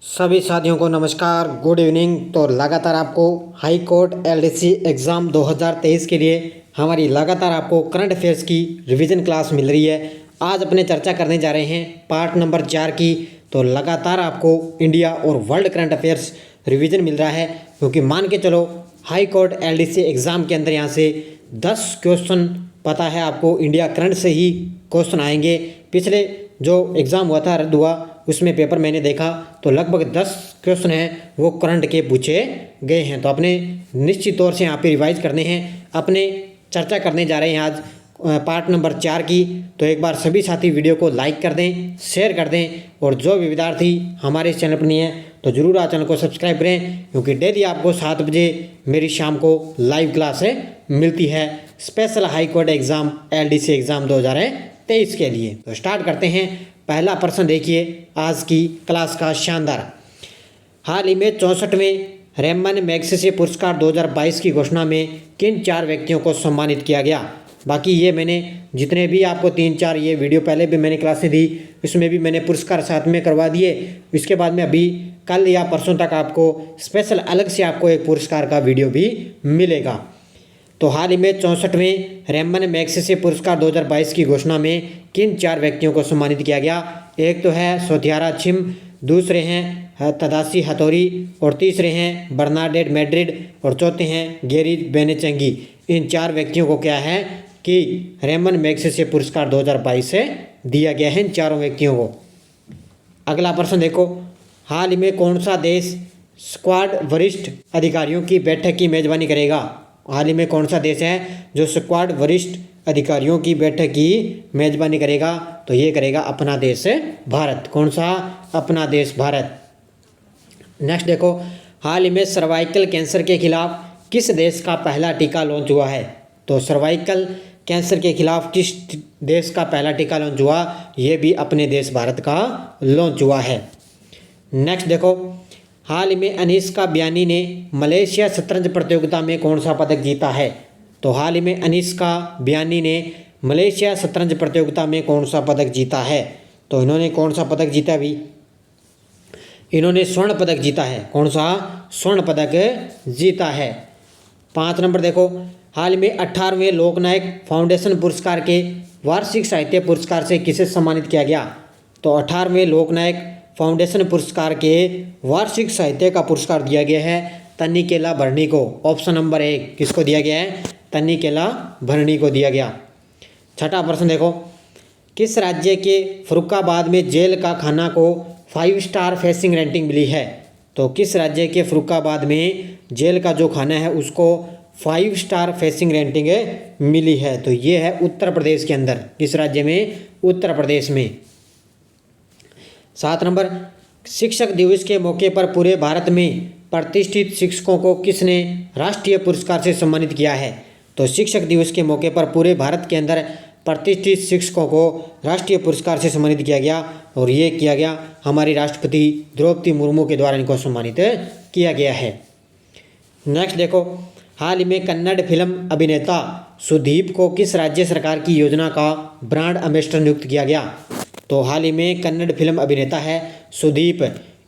सभी साथियों को नमस्कार, गुड इवनिंग। तो लगातार आपको हाई कोर्ट एलडीसी एग्ज़ाम 2023 के लिए हमारी लगातार आपको करंट अफेयर्स की रिवीजन क्लास मिल रही है। आज अपने चर्चा करने जा रहे हैं पार्ट नंबर 4 की। तो लगातार आपको इंडिया और वर्ल्ड करंट अफेयर्स रिवीजन मिल रहा है, क्योंकि मान के चलो हाई कोर्ट एलडीसी एग्ज़ाम के अंदर यहाँ से 10 क्वेश्चन पता है आपको इंडिया करंट से ही क्वेश्चन आएंगे। पिछले जो एग्ज़ाम हुआ था, रद्द हुआ, उसमें पेपर मैंने देखा तो लगभग 10 क्वेश्चन हैं वो करंट के पूछे गए हैं। तो अपने निश्चित तौर से यहाँ पे रिवाइज करने हैं, अपने चर्चा करने जा रहे हैं आज पार्ट नंबर 4 की। तो एक बार सभी साथी वीडियो को लाइक कर दें, शेयर कर दें, और जो भी विद्यार्थी हमारे इस चैनल पर नहीं है तो ज़रूर आज चैनल को सब्सक्राइब करें, क्योंकि डेली आपको 7 बजे मेरी शाम को लाइव क्लास मिलती है special high court exam LDC exam 2023 के लिए। तो स्टार्ट करते हैं। पहला प्रश्न देखिए आज की क्लास का शानदार। हाल ही में 64वें रेमन मैग्सेसे पुरस्कार 2022 की घोषणा में किन 4 व्यक्तियों को सम्मानित किया गया। बाकी ये मैंने जितने भी आपको 3-4 ये वीडियो पहले भी मैंने क्लासें दी, इसमें भी मैंने पुरस्कार साथ में करवा दिए। इसके बाद में अभी कल या परसों तक आपको स्पेशल अलग से आपको एक पुरस्कार का वीडियो भी मिलेगा। तो हाल ही में 64वें रेमन मैग्सेसे पुरस्कार 2022 की घोषणा में किन 4 व्यक्तियों को सम्मानित किया गया। एक तो है सोथियारा छिम, दूसरे हैं तदासी हथौरी, और तीसरे हैं बर्नाडेट मैड्रिड, और चौथे हैं गेरी बेनेचंगी। इन 4 व्यक्तियों को क्या है कि रेमन मैग्सेसे पुरस्कार 2022 से दिया गया है, इन चारों व्यक्तियों को। अगला प्रश्न देखो, हाल ही में कौन सा देश स्क्वाड वरिष्ठ अधिकारियों की बैठक की मेजबानी करेगा। हाल ही में कौन सा देश है जो स्क्वाड वरिष्ठ अधिकारियों की बैठक की मेजबानी करेगा। तो ये करेगा अपना देश भारत। कौन सा? अपना देश भारत। नेक्स्ट देखो, हाल ही में सर्वाइकल कैंसर के खिलाफ किस देश का पहला टीका लॉन्च हुआ है। तो सर्वाइकल कैंसर के खिलाफ किस देश का पहला टीका लॉन्च हुआ, ये भी अपने देश भारत का लॉन्च हुआ है। नेक्स्ट देखो, हाल ही में अनीशका बयानी ने मलेशिया शतरंज प्रतियोगिता में कौन सा पदक जीता है। तो हाल ही में अनीशका बयानी ने मलेशिया शतरंज प्रतियोगिता में कौन सा पदक जीता है। तो इन्होंने कौन सा पदक जीता भी, इन्होंने स्वर्ण पदक जीता है। कौन सा? स्वर्ण पदक जीता है। 5 नंबर देखो, हाल में 18वें लोकनायक फाउंडेशन पुरस्कार के वार्षिक साहित्य पुरस्कार से किसे सम्मानित किया गया। तो 18वें लोकनायक फाउंडेशन पुरस्कार के वार्षिक साहित्य का पुरस्कार दिया गया है तन्नीकेला भरणी को। ऑप्शन नंबर 1 किसको दिया गया है? तन्नीकेला भरणी को दिया गया। छठा प्रश्न देखो, किस राज्य के फर्रुखाबाद में जेल का खाना को 5 स्टार फेसिंग रेटिंग मिली है। तो किस राज्य के फर्रुखाबाद में जेल का जो खाना है उसको 5 स्टार फेसिंग रेटिंग मिली है। तो ये है उत्तर प्रदेश के अंदर। किस राज्य में? उत्तर प्रदेश में। 7 नंबर, शिक्षक दिवस के मौके पर पूरे भारत में प्रतिष्ठित शिक्षकों को किसने राष्ट्रीय पुरस्कार से सम्मानित किया है। तो शिक्षक दिवस के मौके पर पूरे भारत के अंदर प्रतिष्ठित शिक्षकों को राष्ट्रीय पुरस्कार से सम्मानित किया गया, और ये किया गया हमारी राष्ट्रपति द्रौपदी मुर्मू के द्वारा इनको सम्मानित किया गया है। नेक्स्ट देखो, हाल ही में कन्नड़ फिल्म अभिनेता सुदीप को किस राज्य सरकार की योजना का ब्रांड एम्बेसडर नियुक्त किया गया। तो हाल ही में कन्नड़ फिल्म अभिनेता है सुदीप,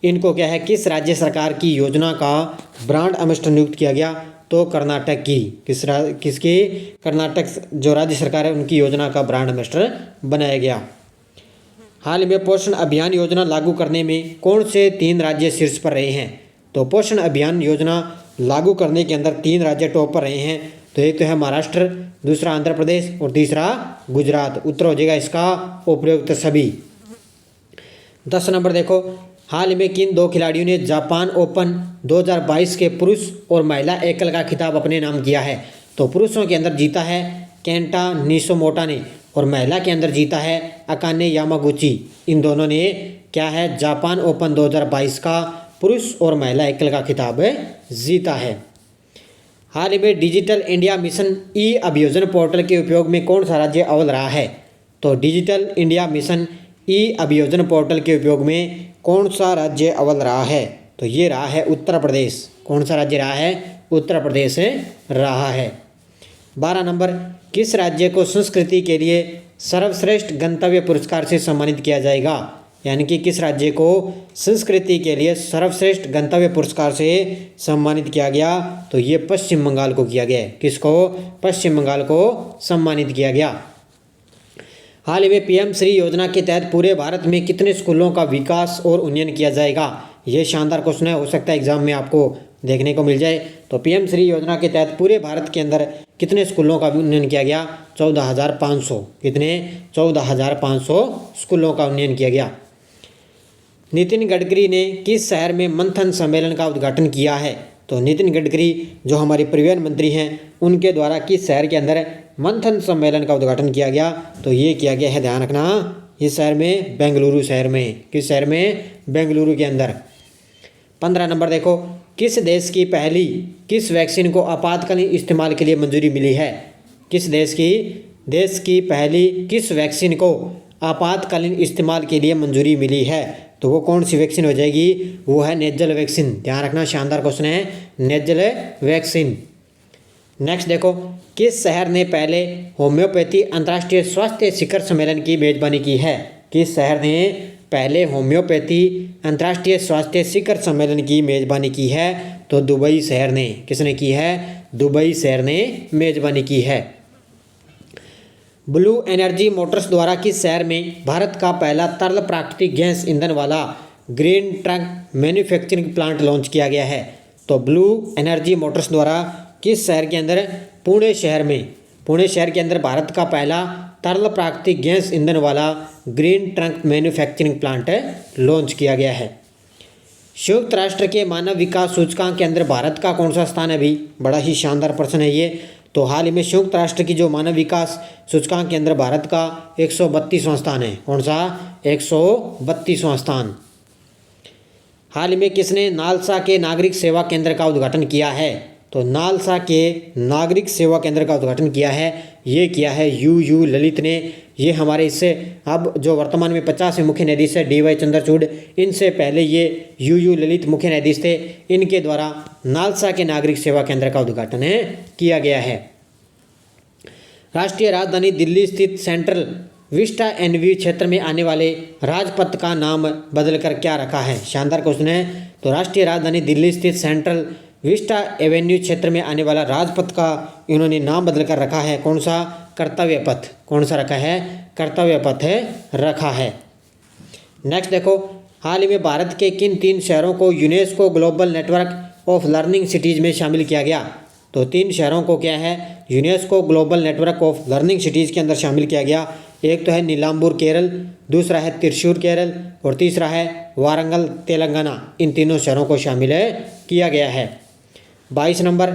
इनको क्या है किस राज्य सरकार की योजना का ब्रांड एम्बेसडर नियुक्त किया गया। तो कर्नाटक की। किसकी? कर्नाटक जो राज्य सरकार है उनकी योजना का ब्रांड एम्बेसडर बनाया गया। हाल ही में पोषण अभियान योजना लागू करने में कौन से 3 राज्य शीर्ष पर रहे हैं। तो पोषण अभियान योजना लागू करने के अंदर 3 राज्य टॉप पर रहे हैं। तो एक तो है महाराष्ट्र, दूसरा आंध्र प्रदेश, और तीसरा गुजरात। उत्तर हो जाएगा इसका उपयुक्त सभी। 10 नंबर देखो, हाल ही में किन 2 खिलाड़ियों ने जापान ओपन 2022 के पुरुष और महिला एकल का खिताब अपने नाम किया है। तो पुरुषों के अंदर जीता है केंटा निशोमोटा ने, और महिला के अंदर जीता है अकाने यामागुची। इन दोनों ने क्या है जापान ओपन 2022 का पुरुष और महिला एकल का खिताब जीता है। हाल ही में डिजिटल इंडिया मिशन ई अभियोजन पोर्टल के उपयोग में कौन सा राज्य अव्वल रहा है। तो डिजिटल इंडिया मिशन ई अभियोजन पोर्टल के उपयोग में कौन सा राज्य अव्वल रहा है। तो ये रहा है उत्तर प्रदेश। कौन सा राज्य रहा है? उत्तर प्रदेश रहा है। 12 नंबर, किस राज्य को संस्कृति के लिए सर्वश्रेष्ठ गंतव्य पुरस्कार से सम्मानित किया जाएगा। यानी कि किस राज्य को संस्कृति के लिए सर्वश्रेष्ठ गंतव्य पुरस्कार से सम्मानित किया गया? तो ये पश्चिम बंगाल को किया गया है। किसको? पश्चिम बंगाल को सम्मानित किया गया। हाल ही में पीएम श्री योजना के तहत पूरे भारत में कितने स्कूलों का विकास और उन्नयन किया जाएगा? ये शानदार क्वेश्चन है, हो सकता है एग्जाम में आपको देखने को मिल जाए। तो पीएम श्री योजना के तहत पूरे भारत के अंदर कितने स्कूलों का उन्नयन किया गया? 14,500। कितने? 14,500 स्कूलों का उन्नयन किया गया। नितिन गडकरी ने किस शहर में मंथन सम्मेलन का उद्घाटन किया है? तो नितिन गडकरी जो हमारे परिवहन मंत्री हैं उनके द्वारा किस शहर के अंदर मंथन सम्मेलन का उद्घाटन किया गया? तो ये किया गया है, ध्यान रखना, इस शहर में, बेंगलुरु शहर में। किस शहर में? बेंगलुरु के अंदर। 15 नंबर देखो, किस वैक्सीन को आपातकालीन इस्तेमाल के लिए मंजूरी मिली है? किस देश की पहली किस वैक्सीन को आपातकालीन इस्तेमाल के लिए मंजूरी मिली है? तो वो कौन सी वैक्सीन हो जाएगी? वो है नेजल वैक्सीन। ध्यान रखना, शानदार क्वेश्चन है, नेजल वैक्सीन। नेक्स्ट देखो, किस शहर ने पहले होम्योपैथी अंतर्राष्ट्रीय स्वास्थ्य शिखर सम्मेलन की मेजबानी की है? किस शहर ने पहले होम्योपैथी अंतर्राष्ट्रीय स्वास्थ्य शिखर सम्मेलन की मेजबानी की है? तो दुबई शहर ने। किसने की है? दुबई शहर ने मेजबानी की है। ब्लू एनर्जी मोटर्स द्वारा किस शहर में भारत का पहला तरल प्राकृतिक गैस ईंधन वाला green truck manufacturing plant launch किया गया है? तो ब्लू एनर्जी मोटर्स द्वारा किस शहर के अंदर? पुणे शहर के अंदर भारत का पहला तरल प्राकृतिक गैस ईंधन वाला green truck manufacturing plant launch किया गया है। संयुक्त राष्ट्र के मानव विकास सूचकांक के अंदर भारत का कौन सा स्थान है? भी बड़ा ही शानदार प्रश्न है ये। तो हाल ही में संयुक्त राष्ट्र की जो मानव विकास सूचकांक के अंदर भारत का 132वां स्थान है। कौन सा? 132वां स्थान। हाल ही में किसने नालसा के नागरिक सेवा केंद्र का उद्घाटन किया है? तो नालसा के नागरिक सेवा केंद्र का उद्घाटन किया है, ये किया है यू ललित ने। ये हमारे इससे अब जो वर्तमान में 50वें मुख्य न्यायाधीश है DY चंद्रचूड़, इनसे पहले ये यू ललित मुख्य न्यायाधीश थे। इनके द्वारा नालसा के नागरिक सेवा केंद्र का उद्घाटन किया गया है। राष्ट्रीय राजधानी दिल्ली स्थित सेंट्रल विस्टा NV क्षेत्र में आने वाले राजपथ का नाम बदलकर क्या रखा है? शानदार क्वेश्चन है। तो राष्ट्रीय राजधानी दिल्ली स्थित सेंट्रल विस्टा एवेन्यू क्षेत्र में आने वाला राजपथ का इन्होंने नाम बदलकर रखा है। कौन सा? कर्तव्य पथ। कौन सा रखा है? कर्तव्य पथ रखा है। नेक्स्ट देखो, हाल ही में भारत के किन 3 शहरों को UNESCO global network of learning cities में शामिल किया गया? तो 3 शहरों को क्या है? UNESCO global network of learning cities के अंदर शामिल किया गया। एक तो है नीलाम्बूर केरल, दूसरा है त्रिशूर केरल और तीसरा है वारंगल तेलंगाना। इन तीनों शहरों को शामिल किया गया है। 22 नंबर,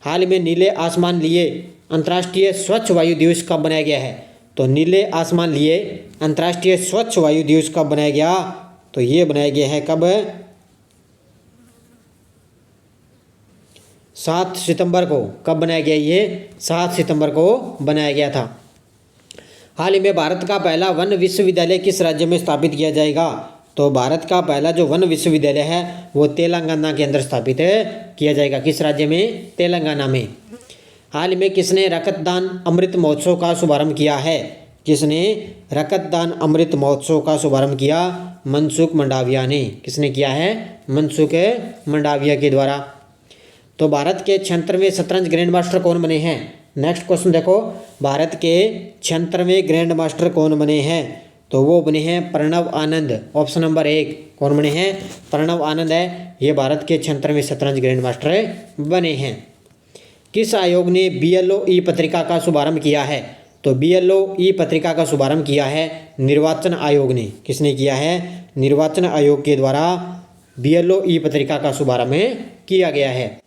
हाल में नीले आसमान लिए अंतर्राष्ट्रीय स्वच्छ वायु दिवस कब बनाया गया है? तो नीले आसमान लिए अंतर्राष्ट्रीय स्वच्छ वायु दिवस कब बनाया गया? तो ये बनाया गया है कब? 7 सितंबर को। कब बनाया गया? ये 7 सितंबर को बनाया गया था। हाल ही में भारत का पहला वन विश्वविद्यालय किस राज्य में स्थापित किया जाएगा? तो भारत का पहला जो वन विश्वविद्यालय है वो तेलंगाना के अंदर स्थापित किया जाएगा। किस राज्य में? तेलंगाना में। हाल में किसने रक्तदान अमृत महोत्सव का शुभारंभ किया है? किसने रक्तदान अमृत महोत्सव का शुभारंभ किया? मनसुख मंडाविया ने। किसने किया है? मनसुख मंडाविया के द्वारा। तो भारत के 96वें शतरंज ग्रैंड मास्टर कौन बने हैं? नेक्स्ट क्वेश्चन देखो, भारत के 96वें ग्रैंड मास्टर कौन बने हैं? तो वो बने हैं प्रणव आनंद। ऑप्शन नंबर 1 कौन बने हैं? प्रणव आनंद है, ये भारत के 96वें शतरंज ग्रैंड मास्टर बने हैं। किस आयोग ने BLO-E पत्रिका का शुभारंभ किया है? तो BLO-E पत्रिका का शुभारंभ किया है निर्वाचन आयोग ने। किसने किया है? निर्वाचन आयोग के द्वारा BLO-E पत्रिका का शुभारंभ किया गया है।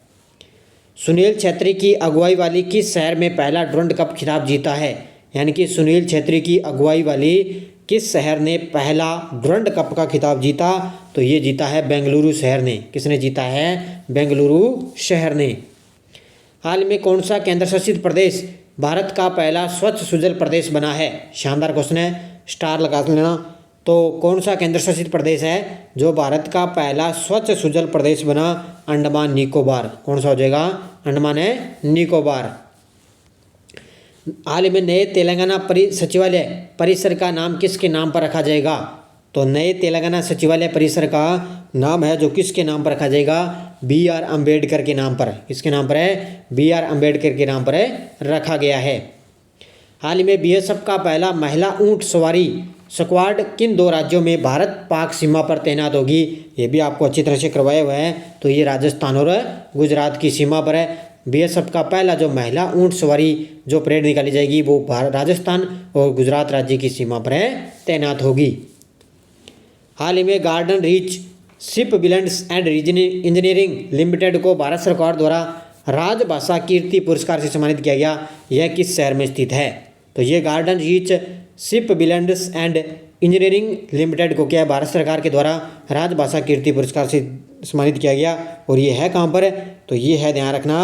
सुनील छेत्री की अगुवाई वाली किस शहर में पहला डुरंड कप खिताब जीता है? यानी कि सुनील छेत्री की अगुवाई वाली किस शहर ने पहला डुरंड कप का खिताब जीता? तो ये जीता है बेंगलुरु शहर ने। किसने जीता है? बेंगलुरु शहर ने। हाल में कौन सा केंद्र शासित प्रदेश भारत का पहला स्वच्छ सुजल प्रदेश बना है? शानदार क्वेश्चन है, स्टार लगा लेना। तो कौन सा केंद्र शासित प्रदेश है जो भारत का पहला स्वच्छ सुजल प्रदेश बना? अंडमान निकोबार। कौन सा हो जाएगा? अंडमान निकोबार। हाल में नए तेलंगाना सचिवालय परिसर का नाम किसके नाम पर रखा जाएगा? तो नए तेलंगाना सचिवालय परिसर का नाम है जो किसके नाम पर रखा जाएगा? BR अम्बेडकर के नाम पर। किसके नाम पर है? BR अम्बेडकर के नाम पर रखा गया है। हाल ही में BSF का पहला महिला ऊंट सवारी स्क्वाड किन 2 राज्यों में भारत पाक सीमा पर तैनात होगी? ये भी आपको अच्छी तरह से करवाए हुए हैं। तो ये राजस्थान और गुजरात की सीमा पर है। BSF का पहला जो महिला ऊंट सवारी जो परेड निकाली जाएगी वो राजस्थान और गुजरात राज्य की सीमा पर तैनात होगी। हाल ही में garden reach ship builders and engineering limited को भारत सरकार द्वारा राजभाषा कीर्ति पुरस्कार से सम्मानित किया गया। यह किस शहर में स्थित है? तो ये garden reach ship builders and engineering limited को क्या है? भारत सरकार के द्वारा राजभाषा कीर्ति पुरस्कार से सम्मानित किया गया। और ये है कहाँ पर? तो ये है, ध्यान रखना,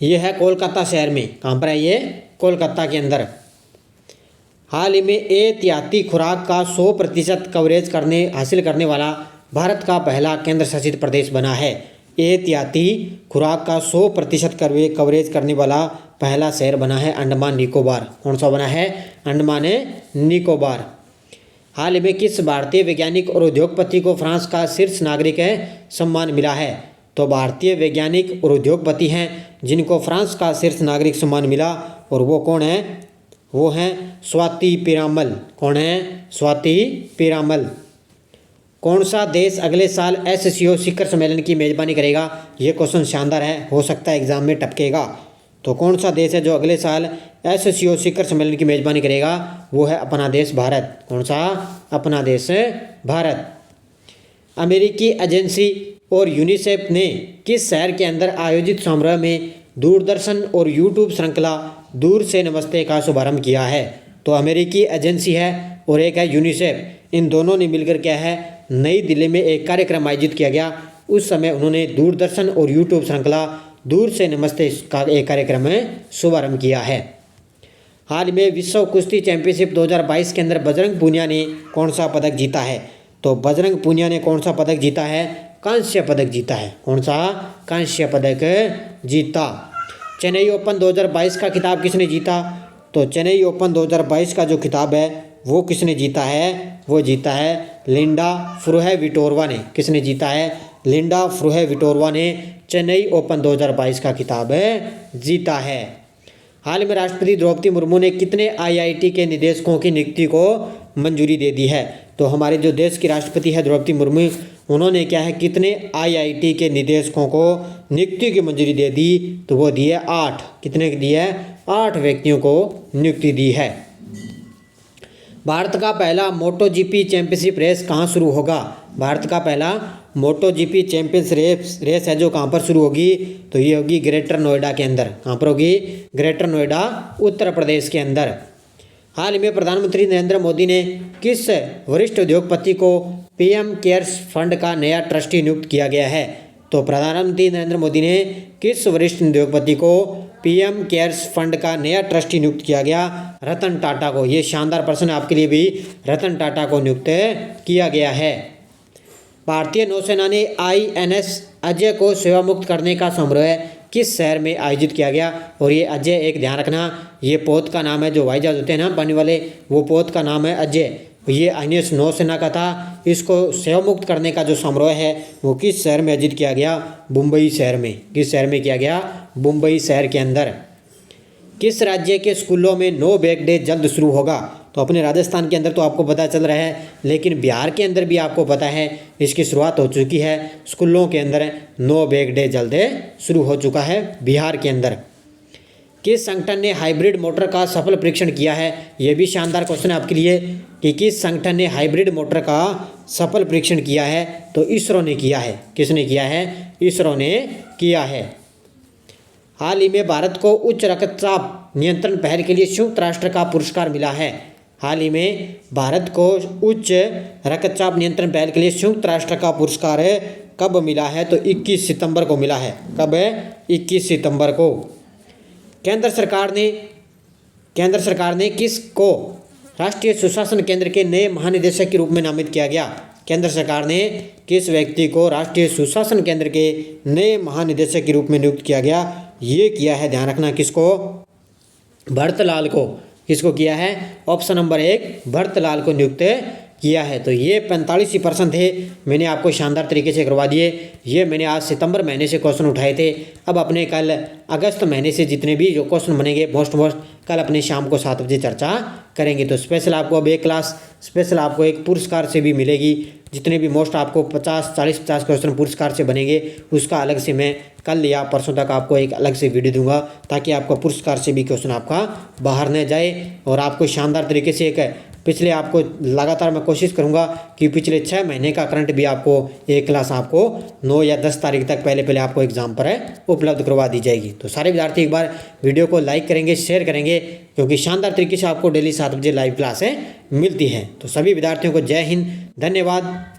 ये है कोलकाता शहर में। कहाँ पर है ये? कोलकाता के अंदर। हाल ही में एहतियाती खुराक का 100% कवरेज हासिल करने वाला भारत का पहला केंद्र शासित प्रदेश बना है। एहतियाती खुराक का 100% कवरेज करने वाला पहला शहर बना है अंडमान निकोबार। कौन सा बना है? अंडमान निकोबार। हाल ही में किस भारतीय वैज्ञानिक और उद्योगपति को फ्रांस का शीर्ष नागरिक सम्मान मिला है? तो भारतीय वैज्ञानिक और उद्योगपति हैं जिनको फ्रांस का शीर्ष नागरिक सम्मान मिला, और वो कौन है? वो हैं स्वाति पीरामल। कौन है? स्वाति पीरामल। कौन सा देश अगले साल SCO शिखर सम्मेलन की मेजबानी करेगा? ये क्वेश्चन शानदार है, हो सकता है एग्जाम में टपकेगा। तो कौन सा देश है जो अगले साल SCO शिखर सम्मेलन की मेजबानी करेगा? वो है अपना देश भारत। कौन सा? अपना देश भारत। अमेरिकी एजेंसी और यूनिसेफ ने किस शहर के अंदर आयोजित समारोह में दूरदर्शन और YouTube श्रृंखला दूर से नमस्ते का शुभारंभ किया है? तो अमेरिकी एजेंसी है और एक है यूनिसेफ। इन दोनों ने मिलकर क्या है, नई दिल्ली में एक कार्यक्रम आयोजित किया गया। उस समय उन्होंने दूरदर्शन और YouTube श्रृंखला दूर से नमस्ते का एक कार्यक्रम में शुभारंभ किया है। हाल में विश्व कुश्ती चैंपियनशिप 2022 के अंदर बजरंग पूनिया ने कौन सा पदक जीता है? तो बजरंग पूनिया ने कौन सा पदक जीता है? कांस्य पदक जीता है। कौन सा? कांस्य पदक जीता। चेन्नई ओपन 2022 का खिताब किसने जीता? तो चेन्नई ओपन 2022 का जो खिताब है वो किसने जीता है? वो जीता है लिंडा फ्रुहेविटोरवा ने। किसने जीता है? लिंडा फ्रुहेविटोरवा ने चेन्नई ओपन 2022 का खिताब जीता है। हाल में राष्ट्रपति द्रौपदी मुर्मू ने कितने IIT के निदेशकों की नियुक्ति को मंजूरी दे दी है? तो हमारे जो देश की राष्ट्रपति है द्रौपदी मुर्मू, उन्होंने क्या है, कितने IIT के निदेशकों को नियुक्ति की मंजूरी दे दी? तो वो दी है 8। कितने दी है? 8 व्यक्तियों को नियुक्ति दी है। भारत का पहला MotoGP चैंपियनशिप रेस कहाँ शुरू होगा? भारत का पहला MotoGP चैंपियंस रेस है जो कहाँ पर शुरू होगी? तो ये होगी ग्रेटर नोएडा के अंदर। कहाँ पर होगी? ग्रेटर नोएडा, उत्तर प्रदेश के अंदर। हाल ही में प्रधानमंत्री नरेंद्र मोदी ने किस वरिष्ठ उद्योगपति को PM केयर्स फंड का नया ट्रस्टी नियुक्त किया गया है? तो प्रधानमंत्री नरेंद्र मोदी ने किस वरिष्ठ उद्योगपति को PM केयर्स फंड का नया ट्रस्टी नियुक्त किया गया? रतन टाटा को। ये शानदार प्रश्न आपके लिए भी, रतन टाटा को नियुक्त किया गया है। भारतीय नौसेना ने INS अजय को सेवा मुक्त करने का समारोह किस शहर में आयोजित किया गया? और ये अजय, एक ध्यान रखना, ये पोत का नाम है, जो हवाई जहाज होते हैं ना पानी वाले, वो पोत का नाम है अजय। ये INS नौसेना का था। इसको सेवा मुक्त करने का जो समारोह है वो किस शहर में आयोजित किया गया? मुंबई शहर में। किस शहर में किया गया? मुंबई शहर के अंदर। किस राज्य के स्कूलों में नो बैग डे जल्द शुरू होगा? तो अपने राजस्थान के अंदर तो आपको पता चल रहा है, लेकिन बिहार के अंदर भी आपको पता है इसकी शुरुआत हो चुकी है। स्कूलों के अंदर नो बैग डे जल्द शुरू हो चुका है बिहार के अंदर। किस संगठन ने हाइब्रिड मोटर का सफल परीक्षण किया है? यह भी शानदार क्वेश्चन है आपके लिए कि किस संगठन ने हाइब्रिड मोटर का सफल परीक्षण किया है? तो इसरो ने किया है। किसने किया है? इसरो ने किया है। हाल ही में भारत को उच्च रक्तचाप नियंत्रण पहल के लिए संयुक्त राष्ट्र का पुरस्कार मिला है। हाल ही में भारत को उच्च रक्तचाप नियंत्रण पहल के लिए संयुक्त राष्ट्र का पुरस्कार कब मिला है? तो 21 सितंबर को मिला है। कब है? 21 सितंबर को। केंद्र सरकार ने किसको राष्ट्रीय सुशासन केंद्र के नए महानिदेशक के रूप में नामित किया गया? केंद्र सरकार ने किस व्यक्ति को राष्ट्रीय सुशासन केंद्र के नए महानिदेशक के रूप में नियुक्त किया गया? ये किया है, ध्यान रखना, किसको? भरतलाल को। किसको किया है? ऑप्शन नंबर 1 भरतलाल को नियुक्त किया है। तो ये 45% थे, मैंने आपको शानदार तरीके से करवा दिए। ये मैंने आज सितंबर महीने से क्वेश्चन उठाए थे। अब अपने कल अगस्त महीने से जितने भी जो क्वेश्चन बनेंगे मोस्ट कल अपने शाम को 7 बजे चर्चा करेंगे। तो स्पेशल आपको अब एक क्लास स्पेशल आपको एक पुरस्कार से भी मिलेगी। जितने भी मोस्ट आपको 40-50 क्वेश्चन पुरस्कार से बनेंगे उसका अलग से मैं कल या परसों तक आपको एक अलग से वीडियो दूंगा, ताकि आपका पुरस्कार से भी क्वेश्चन आपका बाहर न जाए और आपको शानदार तरीके से एक पिछले आपको लगातार मैं कोशिश करूंगा कि पिछले 6 महीने का करंट भी आपको एक क्लास आपको 9 या 10 तारीख तक पहले आपको एग्जाम पर उपलब्ध करवा दी जाएगी। तो सारे विद्यार्थी एक बार वीडियो को लाइक करेंगे, शेयर करेंगे, क्योंकि शानदार तरीके से आपको डेली 7 बजे लाइव क्लास मिलती है। तो सभी विद्यार्थियों को जय हिंद, धन्यवाद।